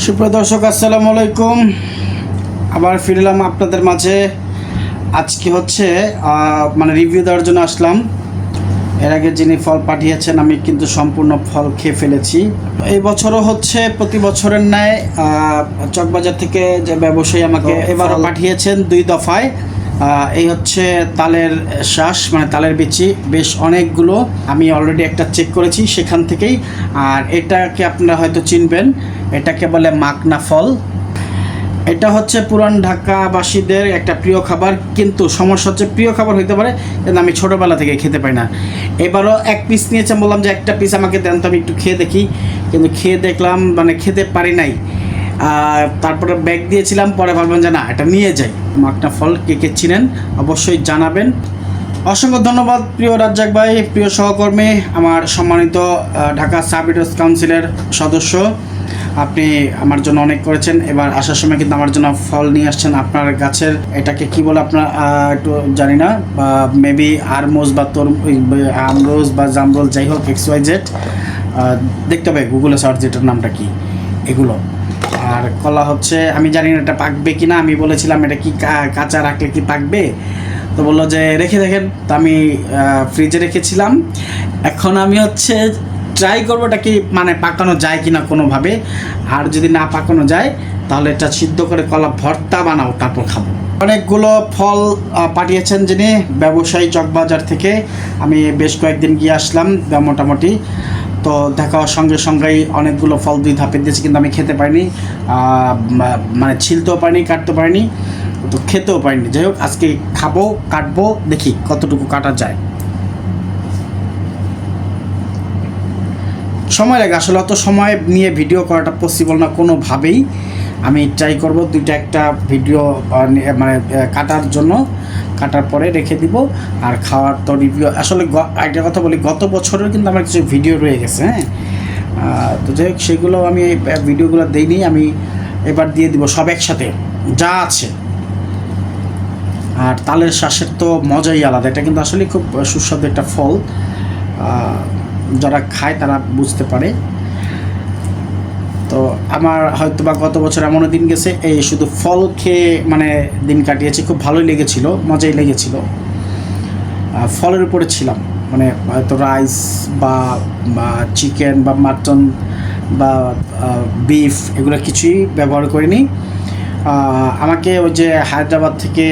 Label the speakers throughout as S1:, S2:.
S1: সুপ্রিয় দর্শক, আসসালামু আলাইকুম। আবার ফিরলাম আপনাদের মাঝে। আজকে হচ্ছে রিভিউ দেওয়ার জন্য আসলাম। এর আগে যিনি ফল পাঠিয়েছেন আমি কিন্তু সম্পূর্ণ ফল খেয়ে ফেলেছি। এই বছরও হচ্ছে প্রতি বছরের ন্যায় চকবাজার থেকে যে ব্যবসায়ী আমাকে এবারও পাঠিয়েছেন 2 দফায়। এই হচ্ছে তালের শ্বাস, তালের বিচি, বেশ অনেকগুলো। আমি অলরেডি একটা চেক করেছি সেখান থেকেই। আর এটাকে আপনারা হয়তো চিনবেন, এটাকে বলে মাকনা ফল। এটা হচ্ছে পুরান ঢাকাবাসীদের একটা প্রিয় খাবার, কিন্তু সমস্যা হচ্ছে প্রিয় খাবার হইতে পারে কিন্তু আমি ছোটোবেলা থেকে খেতে পাই না। এবারও 1 পিস নিয়েছে, বললাম যে একটা পিস আমাকে দেন তো আমি একটু খেয়ে দেখি, কিন্তু খেয়ে দেখলাম খেতে পারি নাই। তারপরে ব্যাগ দিয়েছিলাম, পরে ভাবলাম যে না, এটা নিয়ে যাই। মাকনা ফল কে কে চিনেন অবশ্যই জানাবেন। অসংখ্য ধন্যবাদ প্রিয় রাজ্জাক ভাই, প্রিয় সহকর্মী, আমার সম্মানিত ঢাকা সাব এডিটর্স কাউন্সিলের সদস্য। আপনি আমার জন্য অনেক করেছেন। এবার আসার সময় কিন্তু আমার জন্য ফল নিয়ে আসছেন। আপনার গাছের এটাকে কি বলে আপনার একটু জানি না, বা মেবি আরমোজ বা আমরোজ বা জামরোল, যাই হোক XYZ, দেখতে হবে গুগলে সার্চ এটার নামটা কি। এগুলো আর কলা হচ্ছে, আমি জানি না এটা পাকবে কি না। আমি বলেছিলাম এটা কি কাঁচা রাখলে কি পাকবে, তো বললো যে রেখে দেখেন। তো আমি ফ্রিজে রেখেছিলাম। এখন আমি হচ্ছে ট্রাই করবো এটা কি পাকানো যায় কি না কোনোভাবে। আর যদি না পাকানো যায় তাহলে এটা সিদ্ধ করে কলা ভর্তা বানাবো, তারপর খাবো। অনেকগুলো ফল পাঠিয়েছেন যিনি ব্যবসায়ী চকবাজার থেকে। আমি বেশ কয়েকদিন গিয়ে আসলাম মোটামুটি। তো দেখা সঙ্গে সঙ্গেই অনেকগুলো ফল 2 ধাপে দিয়েছি, কিন্তু আমি খেতে পারিনি, ছিলতেও পারিনি, কাটতে পারিনি, তো খেতেও পারিনি। যাই হোক, আজকে খাবো, কাটবো, দেখি কতটুকু কাটা যায়। সময় লাগে আসলে, অত সময় নিয়ে ভিডিও করাটা পসিবল না কোনোভাবেই। আমি ট্রাই করব 2টা একটা ভিডিও কাটার জন্য, কাটার পরে রেখে দিব। আর খাওয়ার তো রিভিউ, আসলে একটা কথা বলি, গত বছরের কিন্তু আমার কিছু ভিডিও রয়ে গেছে। তো যাই হোক, সেগুলো আমি ভিডিওগুলো দিইনি, আমি এবার দিয়ে দিব সব একসাথে যা আছে। আর তালের শ্বাসের তো মজাই আলাদা, এটা কিন্তু আসলে খুব সুস্বাদু একটা ফল। যারা খায় তারা বুঝতে পারে। তো আমার হয়তো বা গত বছর এমনও দিন গেছে এই শুধু ফল খেয়ে দিন কাটিয়েছি। খুব ভালোই লেগেছিল, মজাই লেগেছিল। ফলের উপরে ছিলাম, হয়তো রাইস বা চিকেন বা মাটন বা বিফ এগুলো কিছুই ব্যবহার করিনি। আমাকে ওই যে হায়দ্রাবাদ থেকে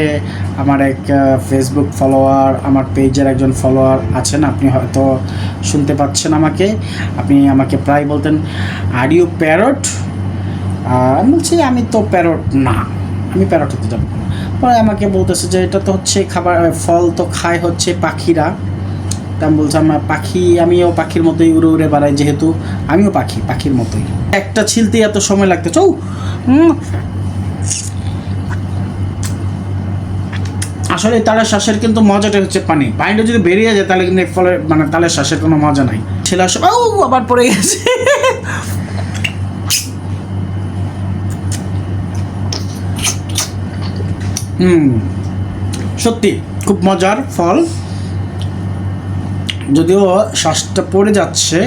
S1: আমার এক ফেসবুক ফলোয়ার, আমার পেজের একজন ফলোয়ার আছেন, আপনি হয়তো শুনতে পাচ্ছেন আমাকে। আপনি আমাকে প্রায় বলতেন, আর ইউ প্যারট? আমি বলছি আমি তো প্যারট না, আমি প্যারট হতে যাবো। পরে আমাকে বলতেছে যে এটা তো হচ্ছে খাবার, ফল তো খায় হচ্ছে পাখিরা। তা আমি বলছিলাম পাখি, আমিও পাখির মতোই উড়ে উড়ে বেড়াই, যেহেতু আমিও পাখির মতোই। একটা ছিলতে এত সময় লাগতেছে। আসলে তালের শ্বাসের কিন্তু মজাটা হচ্ছে পানিটা যদি বেরিয়ে যায় তাহলে কিন্তু ফলে তালের শ্বাসের কোনো মজা নাই। ছেলে আবার পড়ে গেছে। সত্যি খুব মজার ফল, যদিও শ্বাসটা পড়ে যাচ্ছে।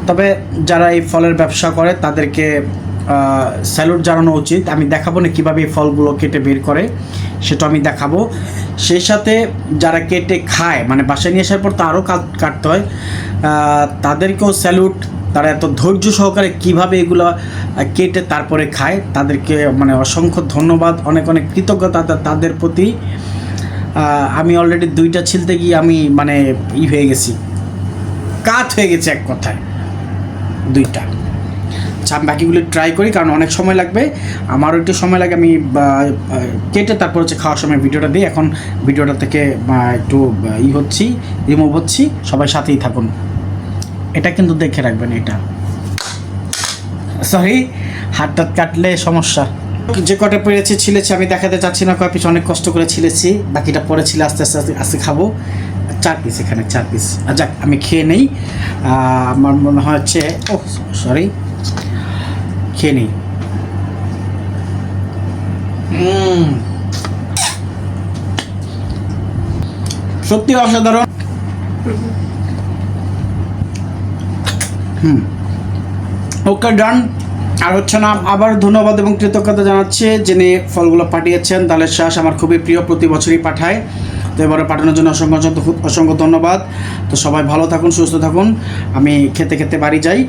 S1: তবে যারা এই ফলের ব্যবসা করে তাদেরকে স্যালুট জানানো উচিত। আমি দেখাবো না কীভাবে এই ফলগুলো কেটে বের করে, সেটা আমি দেখাবো। সেই সাথে যারা কেটে খায়, বাসায় নিয়ে আসার পর তো আরও কাটতে হয়, তাদেরকেও স্যালুট। তারা এত ধৈর্য সহকারে কীভাবে এগুলো কেটে তারপরে খায়, তাদেরকে অসংখ্য ধন্যবাদ, অনেক অনেক কৃতজ্ঞতা তাদের প্রতি। আমি অলরেডি 2টা ছিলতে গিয়ে আমি হয়ে গেছি, কাত হয়ে গেছে এক কথায় 2টা। আমি বাকিগুলো ট্রাই করি, কারণ অনেক সময় লাগবে, আমারও একটু সময় লাগে। আমি কেটে তারপর হচ্ছে খাওয়ার সময় ভিডিওটা দিই। এখন ভিডিওটা থেকে একটু রিমুভ হচ্ছি, সবাই সাথেই থাকুন। এটা কিন্তু দেখে রাখবেন, এটা সরি, হাতটা কাটলে সমস্যা। যে কটা পেরেছি ছিলেছি, আমি দেখাতে চাচ্ছি না কয় পিস, অনেক কষ্ট করে ছিলেছি। বাকিটা পরে ছিলে আস্তে আস্তে আস্তে খাবো। 4 পিস, এখানে 4 পিস। যাক, আমি খেয়ে নেই। আমার মনে হচ্ছে সরি, খেয়ে নেই। সত্যি অসাধারণ। ওকে, ডান। আর হচ্ছে না, আবার ধন্যবাদ এবং কৃতজ্ঞতা জানাচ্ছি যিনি ফলগুলো পাঠিয়েছেন। তালের শ্বাস আমার খুবই প্রিয়, প্রতি বছরই পাঠায়। তো এবারে পাঠানোর জন্য অসংখ্য অসংখ্য ধন্যবাদ। তো সবাই ভালো থাকুন, সুস্থ থাকুন। আমি খেতে খেতে বাড়ি যাই।